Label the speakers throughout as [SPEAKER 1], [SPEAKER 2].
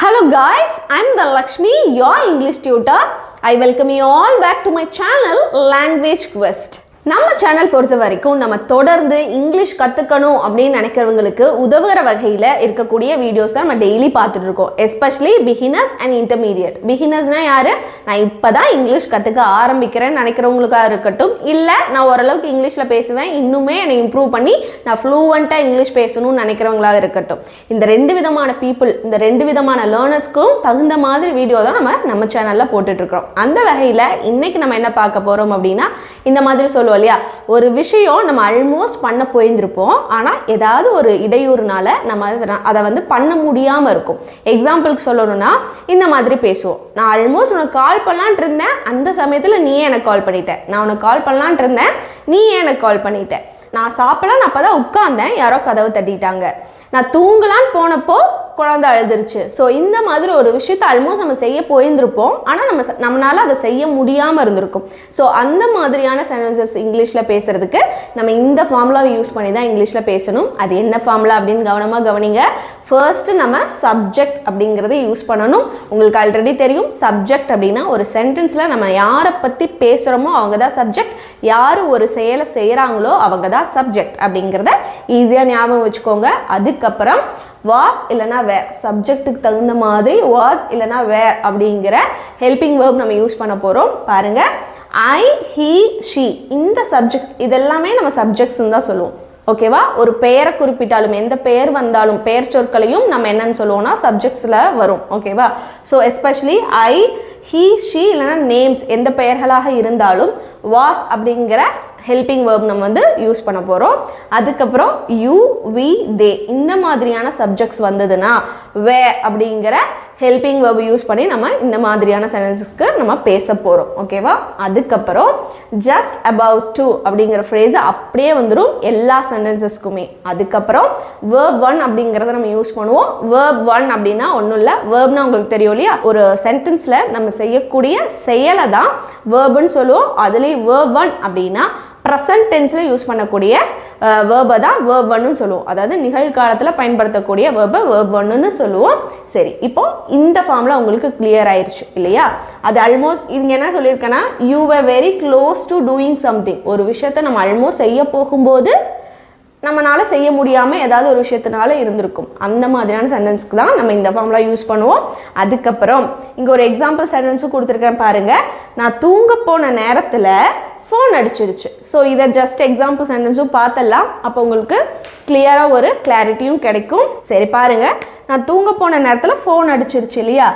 [SPEAKER 1] Hello guys, I'm Lakshmi, your English tutor. I welcome you all back to my channel Language Quest. நம்ம channel பொறுத்த வரைக்கும் நம்ம தொடர்ந்து English கற்றுக்கணும் அப்படின்னு நினைக்கிறவங்களுக்கு உதவுகிற வகையில் இருக்கக்கூடிய வீடியோஸ் தான் நம்ம டெய்லி பார்த்துட்டு இருக்கோம். Especially beginners and intermediate. பிகினர்ஸ்னால் யார்? நான் இப்போ தான் இங்கிலீஷ் கற்றுக்க ஆரம்பிக்கிறேன்னு நினைக்கிறவங்களுக்காக இருக்கட்டும், இல்லை நான் ஓரளவுக்கு இங்கிலீஷில் பேசுவேன், இன்னுமே என்னை இம்ப்ரூவ் பண்ணி நான் ஃப்ளூவெண்ட்டாக இங்கிலீஷ் பேசணும்னு நினைக்கிறவங்களாக இருக்கட்டும். இந்த ரெண்டு விதமான பீப்புள், இந்த ரெண்டு விதமான லேர்னர்ஸ்க்கும் தகுந்த மாதிரி வீடியோ தான் நம்ம சேனலில் போட்டுட்ருக்கிறோம். அந்த வகையில் இன்றைக்கி நம்ம என்ன பார்க்க போகிறோம் அப்படின்னா, இந்த மாதிரி சொல்லுவோம் இல்லையா, ஒரு விஷயம் நம்ம ஆல்மோஸ்ட் பண்ண போயிருந்திருப்போம், ஆனால் ஏதாவது ஒரு இடையூறுனால நம்ம அதை பண்ண முடியாமல் இருக்கும். எக்ஸாம்பிளுக்கு சொல்லணும்னா இந்த மாதிரி பேசுவோம். நான் ஆல்மோஸ்ட் உனக்கு கால் பண்ணலான்ட்டு இருந்தேன், அந்த சமயத்தில் நீயே எனக்கு கால் பண்ணிட்ட. நான் உனக்கு கால் பண்ணலான்ட்டு இருந்தேன், நீயே எனக்கு கால் பண்ணிட்ட. நான் சாப்பிடலாம், அப்போ தான் உட்காந்தேன், யாரோ கதவு தட்டிட்டாங்க. நான் தூங்கலான்னு போனப்போ குழந்தை அழுதுருச்சு. ஸோ இந்த மாதிரி ஒரு விஷயத்தை ஆல்மோஸ்ட் நம்ம செய்ய போயிருந்திருப்போம், ஆனால் நம்மளால் அதை செய்ய முடியாமல் இருந்திருக்கும். ஸோ அந்த மாதிரியான சென்டென்சஸ் இங்கிலீஷில் பேசுகிறதுக்கு நம்ம இந்த ஃபார்முலாவை யூஸ் பண்ணி தான் இங்கிலீஷில் பேசணும். அது என்ன ஃபார்முலா அப்படின்னு கவனமாக கவனிங்க. ஃபர்ஸ்ட்டு நம்ம சப்ஜெக்ட் அப்படிங்கிறத யூஸ் பண்ணணும். உங்களுக்கு ஆல்ரெடி தெரியும், சப்ஜெக்ட் அப்படின்னா ஒரு சென்டென்ஸில் நம்ம யாரை பற்றி பேசுகிறோமோ அவங்க தான் சப்ஜெக்ட், யார் ஒரு செயலை செய்கிறாங்களோ அவங்க தான் சப்ஜெக்ட் அப்படிங்கிறத ஈஸியாக ஞாபகம் வச்சுக்கோங்க. அதுக்கப்புறம் வாஸ் இல்லைனா வேர், சப்ஜெக்ட்டுக்கு தகுந்த மாதிரி வாஸ் இல்லைனா வேர் அப்படிங்கிற ஹெல்பிங் வேர்ப் நம்ம யூஸ் பண்ண போகிறோம். பாருங்கள், ஐ, ஹீ, ஷீ, இந்த சப்ஜெக்ட் இதெல்லாமே நம்ம சப்ஜெக்ட்ஸ்ன்னு தான் சொல்லுவோம். ஓகேவா? ஒரு பெயரை குறிப்பிட்டாலும், எந்த பெயர் வந்தாலும், பெயர் சொற்களையும் நம்ம என்னன்னு சொல்லுவோம்னா சப்ஜெக்ட்ஸில் வரும். ஓகேவா? So especially I, he, she இல்லைனா நேம்ஸ் எந்த பெயர்களாக இருந்தாலும் வாஸ் அப்படிங்கிற ஹெல்பிங் வேர்ப் நம்ம யூஸ் பண்ண போகிறோம். அதுக்கப்புறம் யூ, வி, தே இந்த மாதிரியான சப்ஜெக்ட்ஸ் வந்ததுன்னா வே அப்படிங்கிற ஹெல்பிங் வேர்ப் யூஸ் பண்ணி நம்ம இந்த மாதிரியான சென்டென்சஸ்க்கு நம்ம பேச போகிறோம். ஓகேவா? அதுக்கப்புறம் ஜஸ்ட் அபவுட் டு அப்படிங்கிற ஃப்ரேஸ் அப்படியே வந்துடும் எல்லா சென்டென்சஸ்க்குமே. அதுக்கப்புறம் வேர்ப் ஒன் அப்படிங்கிறத நம்ம யூஸ் பண்ணுவோம். வேர்ப் ஒன் அப்படின்னா ஒன்றும் இல்லை, வேர்ப்னா உங்களுக்கு தெரியும் இல்லையா, ஒரு சென்டென்ஸில் நம்ம செய்யக்கூடிய செயலை தான் வேர்புன்னு சொல்லுவோம். அதுலேயும் வேர்ப் ஒன் அப்படின்னா ப்ரெசன்ட் டென்ஸில் யூஸ் பண்ணக்கூடிய வேர்பை தான் வேர்ப் ஒன்னு சொல்லுவோம். அதாவது நிகழ்காலத்தில் பயன்படுத்தக்கூடிய வேர்பை வேர்ப் ஒன்னு சொல்லுவோம். சரி, இப்போ இந்த ஃபார்மில் உங்களுக்கு கிளியர் ஆயிடுச்சு இல்லையா? அது ஆல்மோஸ்ட் இங்கே என்ன சொல்லியிருக்கேன்னா, you were very close to doing something. ஒரு விஷயத்தை நம்ம ஆல்மோஸ்ட் செய்ய போகும்போது நம்மளால செய்ய முடியாமல் ஏதாவது ஒரு விஷயத்தினால இருந்திருக்கும். அந்த மாதிரியான சென்டென்ஸ்க்கு தான் நம்ம இந்த ஃபார்முலா யூஸ் பண்ணுவோம். அதுக்கப்புறம் இங்கே ஒரு எக்ஸாம்பிள் சென்டென்ஸும் கொடுத்துருக்கேன் பாருங்கள். நான் தூங்க போன நேரத்தில் ஃபோன் அடிச்சிருச்சு. ஸோ இதை ஜஸ்ட் எக்ஸாம்பிள் சென்டென்ஸும் பார்த்தலாம், அப்போ உங்களுக்கு கிளியராக ஒரு கிளாரிட்டியும் கிடைக்கும். சரி பாருங்கள், நான் தூங்க போன நேரத்தில் ஃபோன் அடிச்சிருச்சு இல்லையா?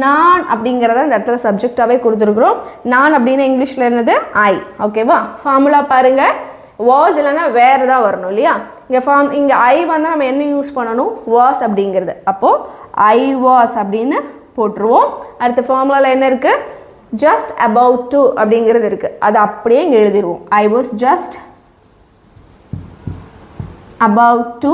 [SPEAKER 1] நான் அப்படிங்கிறத இந்த இடத்துல சப்ஜெக்டாகவே கொடுத்துருக்குறோம். நான் அப்படின்னா இங்கிலீஷில் என்னது? ஐ. ஓகேவா? ஃபார்முலா பாருங்கள், வாஸ் இல்லைன்னா வேறு தான் வரணும் இல்லையா? இங்கே ஐ வந்தால் நம்ம என்ன யூஸ் பண்ணணும்? வாஸ் அப்படிங்கிறது. அப்போது ஐ வாஸ் அப்படின்னு போட்டுருவோம். அடுத்த ஃபார்முலாவில் என்ன இருக்குது? ஜஸ்ட் அபவுட் டு அப்படிங்கிறது இருக்குது, அது அப்படியே இங்கே எழுதிடுவோம். I was just about to.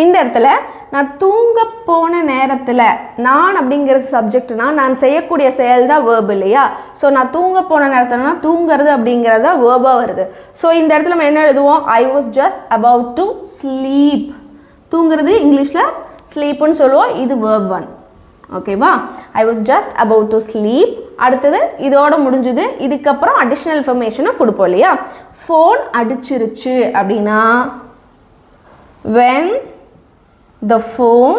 [SPEAKER 1] இந்த இடத்துல நான் தூங்க போன நேரத்தில், நான் அப்படிங்கிறது சப்ஜெக்ட்னா நான் செய்யக்கூடிய செயல் தான் வேர்ப் இல்லையா? ஸோ நான் தூங்க போன நேரத்தில்னா தூங்கிறது அப்படிங்கிறத வேர்பாக வருது. ஸோ இந்த இடத்துல நம்ம என்ன எழுதுவோம்? ஐ was just about to sleep. தூங்குறது இங்கிலீஷில் ஸ்லீப்புன்னு சொல்லுவோம், இது வேர்ப் ஒன். ஓகேவா? ஐ was just about to sleep. அடுத்தது இதோட முடிஞ்சுது. இதுக்கப்புறம் அடிஷ்னல் இன்ஃபர்மேஷனை கொடுப்போம் இல்லையா? ஃபோன் அடிச்சிருச்சு அப்படின்னா when the phone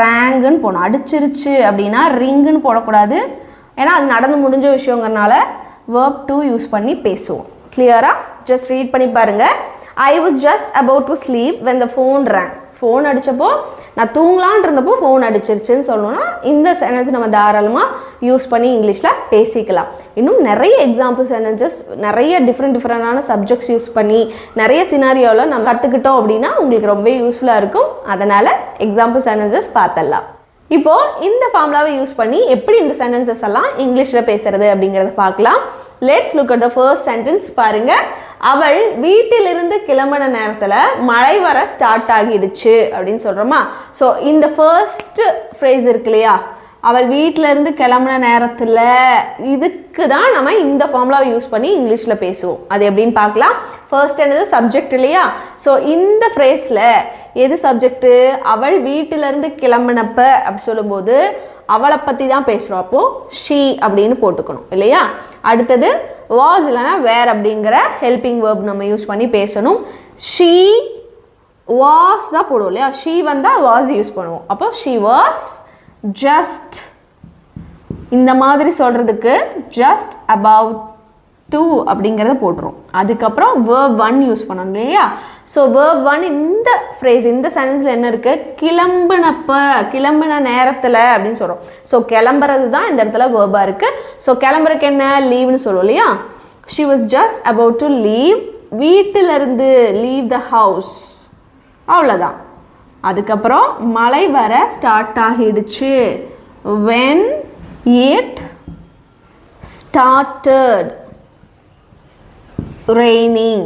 [SPEAKER 1] rangன்னு போகணும். அடிச்சிருச்சு அப்படின்னா ரிங்குன்னு போடக்கூடாது, ஏன்னா அது நடந்து முடிஞ்ச விஷயங்கிறனால verb to யூஸ் பண்ணி பேசுவோம். கிளியரா? ஜஸ்ட் ரீட் பண்ணி பாருங்கள். I was just about to sleep when the phone rang. Phone அடித்தப்போ, நான் தூங்கலான் இருந்தப்போ ஃபோன் அடிச்சிருச்சுன்னு சொல்லணும்னா இந்த சென்டென்ஸ் நம்ம தாராளமாக யூஸ் பண்ணி இங்கிலீஷில் பேசிக்கலாம். இன்னும் நிறைய எக்ஸாம்பிள் சென்டென்சஸ், நிறைய டிஃப்ரெண்டான சப்ஜெக்ட்ஸ் யூஸ் பண்ணி நிறைய சினாரியோவில் நம்ம கற்றுக்கிட்டோம் அப்படின்னா உங்களுக்கு ரொம்ப யூஸ்ஃபுல்லாக இருக்கும். அதனால் எக்ஸாம்பிள் சென்டென்சஸ் பார்த்தலாம். இப்போது இந்த ஃபார்முலாவை யூஸ் பண்ணி எப்படி இந்த சென்டென்சஸ் எல்லாம் இங்கிலீஷில் பேசுறது அப்படிங்கிறத பார்க்கலாம். Let's look at the first sentence. பாருங்கள், அவள் வீட்டிலிருந்து கிளம்பின நேரத்தில் மழை வர ஸ்டார்ட் ஆகிடுச்சு அப்படின்னு சொல்கிறோமா? ஸோ இந்த ஃபர்ஸ்ட் ஃப்ரேஸ் இருக்கு இல்லையா, அவள் வீட்டில இருந்து கிளம்புன நேரத்தில், இதுக்கு தான் நம்ம இந்த ஃபார்முலாவை யூஸ் பண்ணி இங்கிலீஷில் பேசுவோம். அது எப்படின்னு பார்க்கலாம். ஃபர்ஸ்ட் என்னது சப்ஜெக்ட் இல்லையா? ஸோ இந்த ஃப்ரேஸில் எது சப்ஜெக்ட்டு? அவள் வீட்டிலேருந்து கிளம்புனப்ப அப்படி சொல்லும்போது அவளை பற்றி தான் பேசுகிறோம். அப்போது ஷீ அப்படின்னு போட்டுக்கணும் இல்லையா? அடுத்தது வாஸ் இல்லைனா வேர் அப்படிங்கிற ஹெல்பிங் வேர்ப் நம்ம யூஸ் பண்ணி பேசணும். ஷீ வாஸ் தான் போடுவோம் இல்லையா? ஷீ வந்தால் வாஸ் யூஸ் பண்ணுவோம். அப்போ ஷீ வாஸ் ஜஸ்ட், இந்த மாதிரி சொல்கிறதுக்கு ஜஸ்ட் அபவுட் டு அப்படிங்கிறத போட்டுரும். அதுக்கப்புறம் verb 1 யூஸ் பண்ணணும் இல்லையா? ஸோ verb 1 இந்த ஃப்ரேஸ் இந்த சென்டென்ஸில் என்ன இருக்குது? கிளம்புனப்ப, கிளம்புன நேரத்தில் அப்படின்னு சொல்கிறோம். ஸோ கிளம்புறது தான் இந்த இடத்துல வேர்பாக இருக்குது. ஸோ கிளம்புறதுக்கு என்ன? லீவ்னு சொல்லுவோம் இல்லையா? She was just about to leave, வீட்டிலிருந்து லீவ் த ஹவுஸ், அவ்வளோதான். அதுக்கப்புறம் மழை வர ஸ்டார்ட் ஆகிடுச்சு. when it started raining.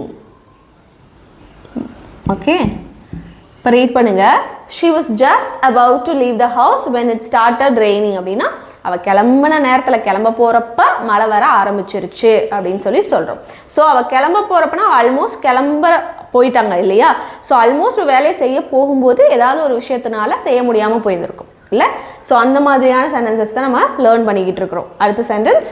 [SPEAKER 1] Okay, இப்போ ரீட் பண்ணுங்க. she was just about to leave the house when it started raining அப்படின்னா அவள் கிளம்புன நேரத்தில், கிளம்ப போகிறப்ப மழை வர ஆரம்பிச்சிருச்சு அப்படின்னு சொல்லி சொல்கிறோம். ஸோ அவள் கிளம்ப போகிறப்பனா ஆல்மோஸ்ட் கிளம்ப போயிட்டாங்க இல்லையா? ஸோ ஆல்மோஸ்ட் வேலையை செய்ய போகும்போது ஏதாவது ஒரு விஷயத்தினால செய்ய முடியாமல் போயிருந்திருக்கும் இல்லை? ஸோ அந்த மாதிரியான சென்டென்சஸ் தான் நம்ம லேர்ன் பண்ணிக்கிட்டு இருக்கிறோம். அடுத்த சென்டென்ஸ்,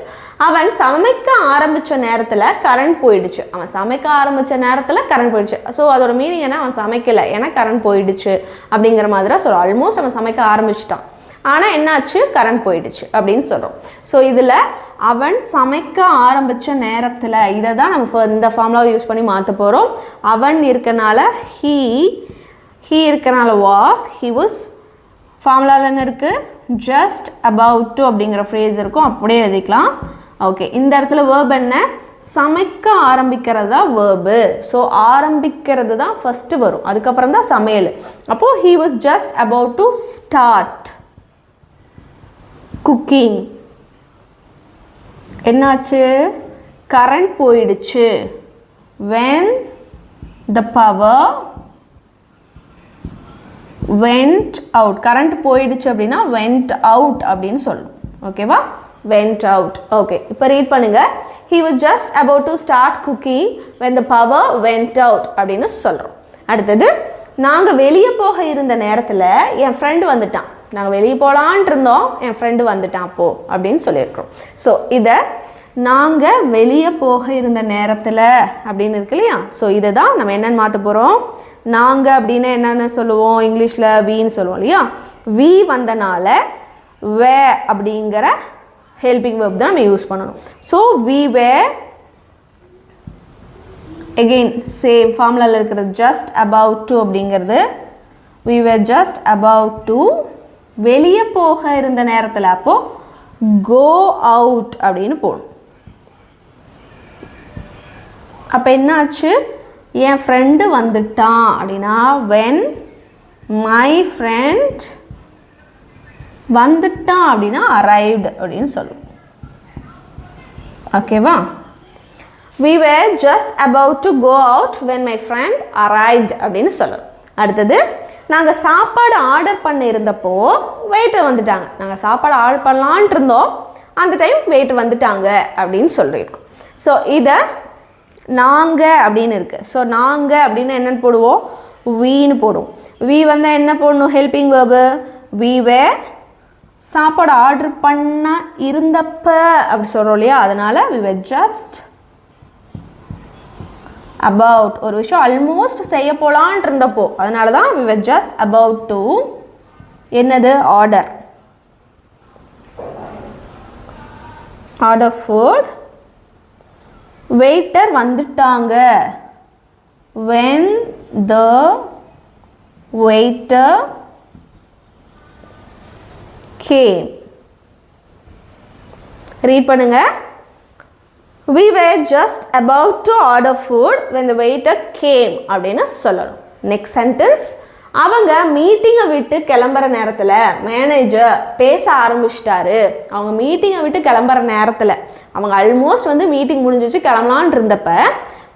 [SPEAKER 1] அவன் சமைக்க ஆரம்பித்த நேரத்தில் கரண்ட் போயிடுச்சு. அவன் சமைக்க ஆரம்பித்த நேரத்தில் கரண்ட் போயிடுச்சு. ஸோ அதோட மீனிங் என்ன? அவன் சமைக்கலை, ஏன்னா கரண்ட் போயிடுச்சு அப்படிங்கிற மாதிரி தான் சொல்கிறோம். ஆல்மோஸ்ட் அவன் சமைக்க ஆரம்பிச்சிட்டான், ஆனால் என்னாச்சு? கரண்ட் போயிடுச்சு அப்படின்னு சொல்கிறோம். ஸோ இதில் அவன் சமைக்க ஆரம்பித்த நேரத்தில் இதை தான் நம்ம இந்த ஃபார்முலாவை யூஸ் பண்ணி மாற்ற போகிறோம். அவன் இருக்கனால ஹீ இருக்கனால வாஸ், ஹி வாஸ். ஃபார்முலாவில் என்ன இருக்குது? ஜஸ்ட் அபவுட் டு அப்படிங்கிற ஃப்ரேஸ் இருக்கும், அப்படியே எழுதிக்கலாம். ஓகே, இந்த இடத்துல வேர்ப் என்ன? சமைக்க ஆரம்பிக்கிறது தான் வேர்பு. ஸோ ஆரம்பிக்கிறது தான் ஃபஸ்ட்டு வரும், அதுக்கப்புறம் தான் சமையல். அப்போது he was just about to start cooking. என்னாச்சு? கரண்ட் போயிடுச்சு. when the power went out. Current போயிடுச்சு அப்படின்னா went out அப்படின்னு சொல்லணும். ஓகேவா? went out. ஓகே, இப்போ ரீட் பண்ணுங்க. he was just about to start cooking when the power went out அப்படின்னு சொல்கிறோம். அடுத்தது, நாங்கள் வெளியே போக இருந்த நேரத்தில் என் ஃப்ரெண்டு வந்துட்டான். நாங்கள் வெளியே போகலான்ட்டு இருந்தோம், என் ஃப்ரெண்டு வந்துட்டான் அப்போது அப்படின்னு சொல்லியிருக்கிறோம். ஸோ இதை நாங்கள் வெளியே போக இருந்த நேரத்தில் அப்படின்னு இருக்கு இல்லையா? ஸோ இதை தான் நம்ம என்னென்னு மாற்ற போகிறோம். நாங்கள் அப்படின்னா என்னென்னு சொல்லுவோம்? இங்கிலீஷில் வீன்னு சொல்லுவோம் இல்லையா? வி வந்தனால வே அப்படிங்கிற ஹெல்பிங் வெர்ப் தான் நம்ம யூஸ் பண்ணணும். So we way, again same ஃபார்முலாவில் இருக்கிறது ஜஸ்ட் அபவுட் டு அப்படிங்கிறது. We way just about to, வெளியே போக இருந்த நேரத்தில் அப்போது கோ அவுட் அப்படின்னு போகணும். அப்போ என்னாச்சு? என் ஃப்ரெண்டு வந்துட்டான் அப்படின்னா when my friend வந்துட்டான் அப்படின்னா arrived அப்படின்னு சொல்லுவோம். ஓகேவா? we were just about to go out when my friend arrived அப்படின்னு சொல்லணும். அடுத்தது, நாங்கள் சாப்பாடு ஆர்டர் பண்ண இருந்தப்போ வெயிட்டர் வந்துட்டாங்க. நாங்கள் சாப்பாடு ஆர்டர் பண்ணலான்ட்டு இருந்தோம், அந்த டைம் வெயிட்டர் வந்துட்டாங்க அப்படின்னு சொல்லியிருக்கோம். ஸோ இதை நாங்கள் அப்படின்னு இருக்குது. ஸோ நாங்கள் அப்படின்னு என்னென்னு போடுவோம்? வீன்னு போடுவோம். வி வந்தால் என்ன போடணும்? Helping verb. வி வே சாப்பாடு ஆர்டர் பண்ண இருந்தப்ப அப்படி சொல்கிறோம் இல்லையா? அதனால் வி வே ஜஸ்ட் about, ஒரு விஷயம் ஆல்மோஸ்ட் செய்ய போகலான்ட்டு இருந்தப்போ, அதனால தான் we were just about to என்னது? Order food. வெயிட்டர் வந்துட்டாங்க. when the waiter came. Read பண்ணுங்க. we were just about to order food when the waiter came அப்படின்னு சொல்லணும். நெக்ஸ்ட் சென்டென்ஸ், அவங்க மீட்டிங்கை விட்டு கிளம்புற நேரத்தில் மேனேஜர் பேச ஆரம்பிச்சிட்டாரு. அவங்க மீட்டிங்கை விட்டு கிளம்புற நேரத்தில், அவங்க ஆல்மோஸ்ட் வந்து மீட்டிங் முடிஞ்சிச்சு கிளம்பலான் இருந்தப்ப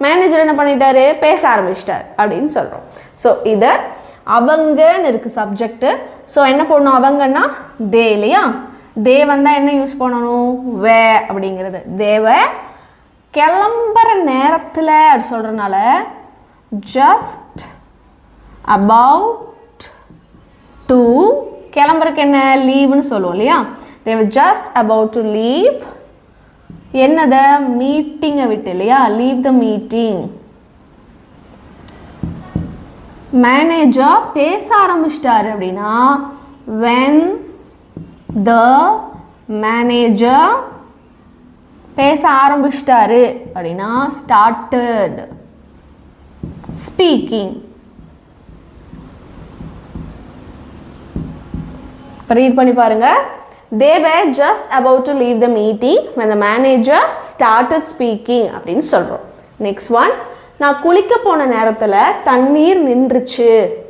[SPEAKER 1] மேனேஜர் என்ன பண்ணிட்டாரு? பேச ஆரம்பிச்சிட்டார் அப்படின்னு சொல்கிறோம். ஸோ இதை அவங்கன்னு இருக்குது சப்ஜெக்டு. ஸோ என்ன போடணும்? அவங்கன்னா தே இல்லையா? தே வந்தால் என்ன யூஸ் பண்ணணும்? வே அப்படிங்கிறது. தேவை கிளம்புற நேரத்தில் அப்படி சொல்கிறனால just about to, கிளம்புறக்கு என்ன? லீவ்னு சொல்லுவோம் இல்லையா? they were just about to leave என்னத? மீட்டிங்கை விட்டு இல்லையா? leave the meeting. மேனேஜர் பேச ஆரம்பிச்சிட்டாரு அப்படின்னா when the manager பேச ஆரம்பிச்சிட்டாரு அப்படின்னா started speaking. ரீட் பண்ணி பாருங்க. they were just about to leave the meeting when the manager started speaking அப்படின்னு சொல்கிறோம். நெக்ஸ்ட் ஒன், நான் குளிக்க போன நேரத்தில் தண்ணீர் நின்றுச்சு.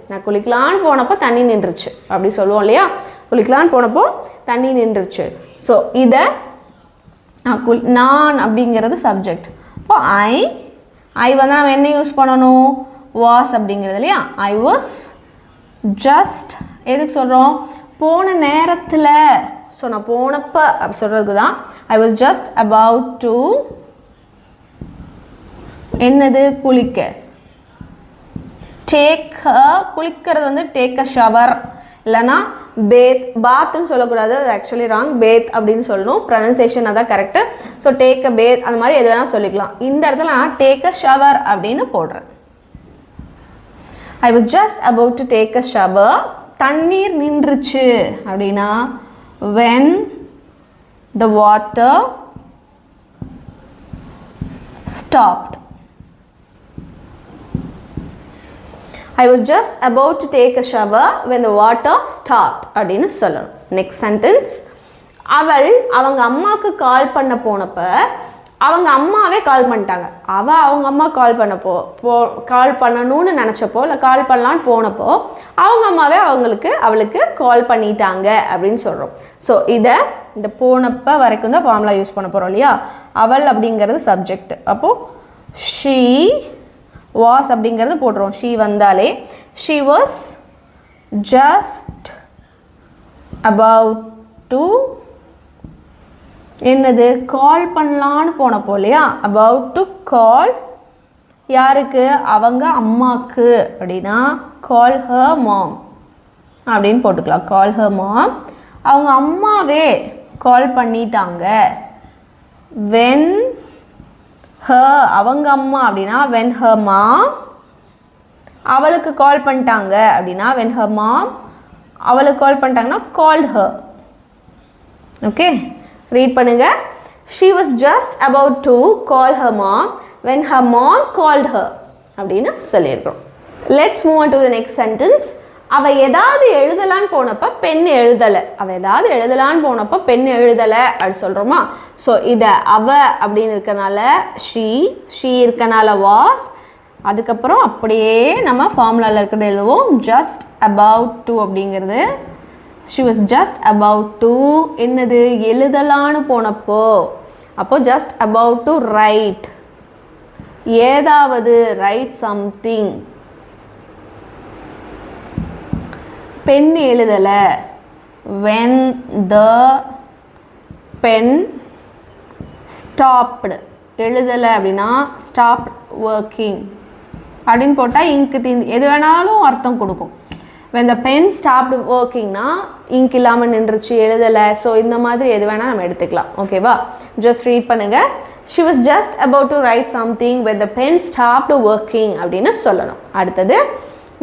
[SPEAKER 1] நான் குளிக்கலான்னு போனப்போ தண்ணி நின்றுச்சு அப்படி சொல்லுவோம் இல்லையா? குளிக்கலான்னு போனப்போ தண்ணி நின்றுச்சு. ஸோ இதை நான் அப்படிங்கிறது சப்ஜெக்ட். இப்போ ஐ வந்து நம்ம என்ன யூஸ் பண்ணணும்? வாஸ் அப்படிங்கிறது இல்லையா? ஐ வாஸ் ஜஸ்ட் எதுக்கு சொல்கிறோம்? போன நேரத்தில். ஸோ நான் போனப்போ அப்படி சொல்கிறதுக்கு தான் ஐ வாஸ் ஜஸ்ட் அபவுட் டு என்னது? குளிக்க. குளிக்கிறது வந்து டேக் அ ஷவர் இல்லைனா பாத்ன்னு சொல்லக்கூடாது, அது ஆக்சுவலி ராங். பேத் அப்படின்னு சொல்லணும், ப்ரொனன்சியேஷன் அதான் கரெக்டு. ஸோ டேக் அ பேத் அந்த மாதிரி எது வேணால் சொல்லிக்கலாம். இந்த இடத்துல நான் டேக் அ ஷவர் அப்படின்னு போடுறேன். ஐ was just about to take a shower. தண்ணீர் நின்றுச்சு அப்படின்னா when the water stopped. I was just about to take a shower when the water stopped அப்படின்னு சொல்லணும். நெக்ஸ்ட் சென்டென்ஸ், அவங்க அம்மாவுக்கு கால் பண்ண போனப்ப அவங்க அம்மாவே கால் பண்ணிட்டாங்க. அவங்க அம்மா கால் கால் பண்ணணும்னு நினச்சப்போ இல்லை கால் பண்ணலான்னு போனப்போ அவங்க அம்மாவே அவளுக்கு கால் பண்ணிட்டாங்க அப்படின்னு சொல்கிறோம். ஸோ இந்த போனப்போ வரைக்கும் தான் ஃபார்முலா யூஸ் பண்ண போகிறோம் இல்லையா? அவள் அப்படிங்கிறது சப்ஜெக்ட். அப்போது ஷீ வாஸ் அப்படிங்கிறது போட்டுருவோம். ஷீ வந்தாலே she was just about to என்னது? கால் பண்ணலான்னு போனப்போ இல்லையா? அபவுட் டு கால் யாருக்கு? அவங்க அம்மாக்கு அப்படின்னா கால் ஹர் மாம் அப்படின்னு போட்டுக்கலாம். Call her mom. அவங்க அம்மாவே கால் பண்ணிட்டாங்க. வென் அவங்க அம்மா அப்படின்னா when her mom அவளுக்கு கால் பண்ணிட்டாங்க அப்படின்னா when her mom அவளுக்கு கால் பண்ணிட்டாங்கன்னா called her. ஓகே, ரீட் பண்ணுங்க. she was just about to call her mom when her mom called her அப்படின்னு சொல்லியிருக்கிறோம். let's move on to the next sentence. அவள் ஏதாவது எழுதலான்னு போனப்போ பெண் எழுதலை. பெண் எழுதலை அப்படி சொல்கிறோமா? ஸோ இதை அப்படின்னு இருக்கனால ஷீ இருக்கனால வாஸ். அதுக்கப்புறம் அப்படியே நம்ம ஃபார்முலாவில் இருக்கிறது எழுதுவோம். ஜஸ்ட் அபவுட் டு அப்படிங்கிறது she was just about to என்னது? எழுதலான்னு போனப்போ. அப்போது ஜஸ்ட் அபவுட் டு ரைட் ஏதாவது, ரைட் சம்திங். பென் எழுதலை. when the pen stopped எழுதலை அப்படின்னா stopped working அப்படின்னு போட்டால் இங்கு எது வேணாலும் அர்த்தம் கொடுக்கும். when the pen stopped workingனா இங்க் இல்லாமல் நின்றுச்சு, எழுதலை. ஸோ இந்த மாதிரி எது வேணால் நம்ம எடுத்துக்கலாம். ஓகேவா? ஜஸ்ட் ரீட் பண்ணுங்கள். she was just about to write something when the pen stopped working அப்படின்னு சொல்லணும். அடுத்தது,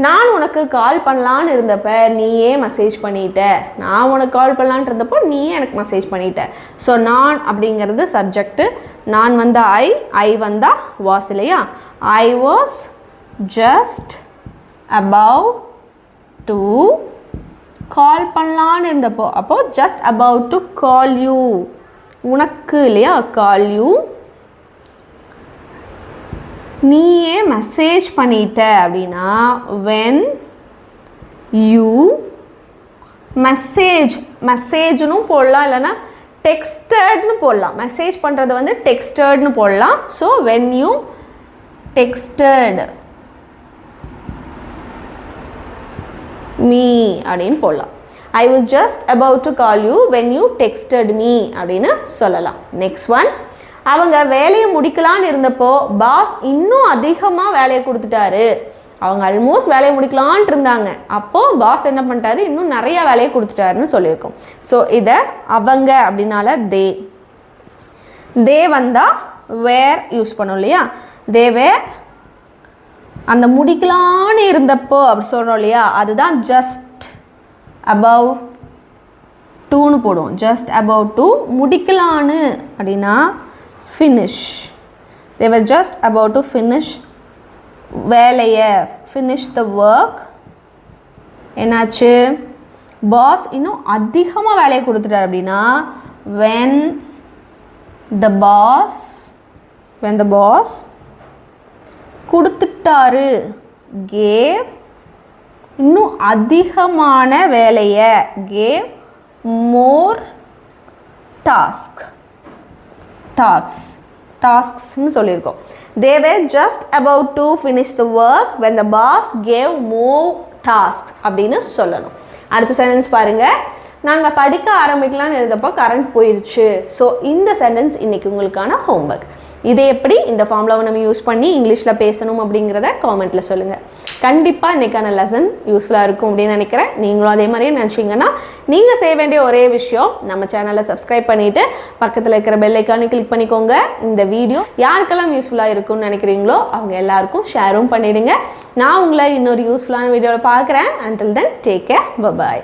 [SPEAKER 1] நான் உனக்கு கால் பண்ணலான்னு இருந்தப்ப நீயே மெசேஜ் பண்ணிட்ட. நான் உனக்கு கால் பண்ணலான்னு இருந்தப்போ நீயே எனக்கு மெசேஜ் பண்ணிட்ட. ஸோ நான் அப்படிங்கிறது சப்ஜெக்டு. நான் வந்தா ஐ வந்தா வாஸ் இல்லையா? ஐ was just about to call பண்ணலான்னு இருந்தப்போ அப்போது just about to call you உனக்கு இல்லையா? Call you. நீயே மெசேஜ் பண்ணிட்ட அப்படின்னா when you மெசேஜ்னு போடலாம், இல்லைன்னா டெக்ஸ்டட்னு போடலாம். மெசேஜ் பண்ணுறது வந்து டெக்ஸ்டட்னு போடலாம். So when you texted me அப்படின்னு போடலாம். I was just about to call you when you texted me அப்படின்னு சொல்லலாம். நெக்ஸ்ட் ஒன், அவங்க வேலையை முடிக்கலான்னு இருந்தப்போ பாஸ் இன்னும் அதிகமாக வேலையை கொடுத்துட்டாரு. அவங்க ஆல்மோஸ்ட் வேலையை முடிக்கலான்ட்டு இருந்தாங்க, அப்போது பாஸ் என்ன பண்ணிட்டாரு, இன்னும் நிறைய வேலையை கொடுத்துட்டாருன்னு சொல்லியிருக்கோம். ஸோ இதை அவங்க அப்படின்னால தே வந்தால் வேர் யூஸ் பண்ணோம் இல்லையா. தே வேர் அந்த முடிக்கலான்னு இருந்தப்போ அப்படி சொல்கிறோம் இல்லையா, அதுதான் ஜஸ்ட் அபவ் டூன்னு போடுவோம். Just above to. முடிக்கலான்னு அப்படின்னா finish. they were just about to finish வேலையை, finish the work. என்னாச்சு, பாஸ் இன்னும் அதிகமாக வேலையை கொடுத்துட்டார் அப்படின்னா when the boss கொடுத்துட்டாரு, gave இன்னும் அதிகமான வேலையை, gave more tasks சொல்லியிருக்கோம். they were just about to finish the work when the boss gave more tasks அப்படின்னு சொல்லணும். அடுத்த சென்டென்ஸ் பாருங்க, நாங்கள் படிக்க ஆரம்பிக்கலாம்னு எழுதப்போ கரண்ட் போயிடுச்சு. ஸோ இந்த சென்டென்ஸ் இன்னைக்கு உங்களுக்கான ஹோம்ஒர்க். இதை எப்படி இந்த ஃபார்முலாவை நம்ம யூஸ் பண்ணி இங்கிலீஷில் பேசணும் அப்படிங்கிறத காமெண்ட்டில் சொல்லுங்கள். கண்டிப்பாக இன்றைக்கான லெசன் யூஸ்ஃபுல்லாக இருக்கும் அப்படின்னு நினைக்கிறேன். நீங்களும் அதே மாதிரியே நினச்சிங்கன்னா நீங்கள் செய்ய வேண்டிய ஒரே விஷயம், நம்ம சேனலை சப்ஸ்கிரைப் பண்ணிவிட்டு பக்கத்தில் இருக்கிற பெல் ஐக்கானை கிளிக் பண்ணிக்கோங்க. இந்த வீடியோ யாருக்கெல்லாம் யூஸ்ஃபுல்லாக இருக்கும்னு நினைக்கிறீங்களோ அவங்க எல்லாருக்கும் ஷேரும் பண்ணிவிடுங்க. நான் உங்களை இன்னொரு யூஸ்ஃபுல்லான வீடியோவில் பார்க்குறேன். until then, take care, bye bye.